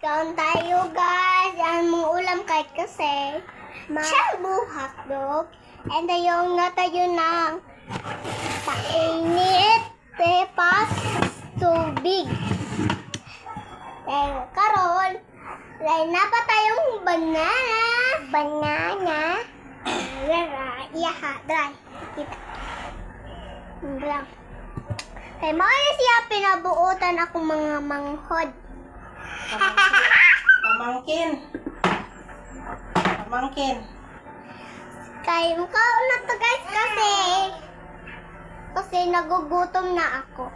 Kaon tayo guys. Ang mga ulam kahit kasi shabu hotdog. And yung natayo ng painit pepas tubig. And karon, na pa tayong banana. Banana. Iya, dry. Kita. Blang. Kay mga siya pinabuutan ako mga manghod. Pamangkin. Kay mukhaon na to guys kasi nagugutom na ako.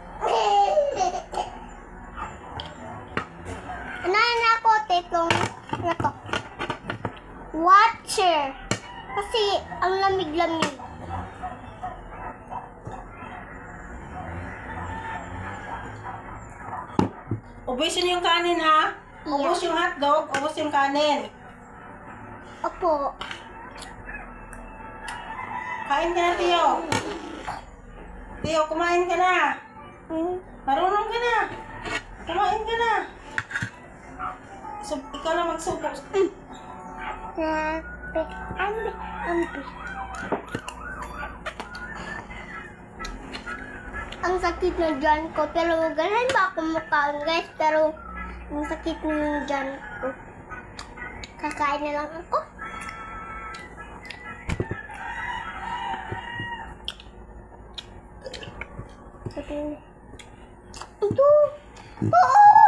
Anayin ako tetong na to. Watcher. Kasi ang lamig-lamig. Ubusin yung kanin ha. Ubus yung hotdog, ubus yung kanin. Opo. Kain ka na, Tio. Tio, kumain ka na. Marunong ka na. Kumain ka na. Ikaw na magsubo. Ambi. Ang sakit na dyan ko. Pero ganun ba ako mukhaan guys. Pero ang sakit na dyan ko. Kakain na lang ako. Ito. Oo!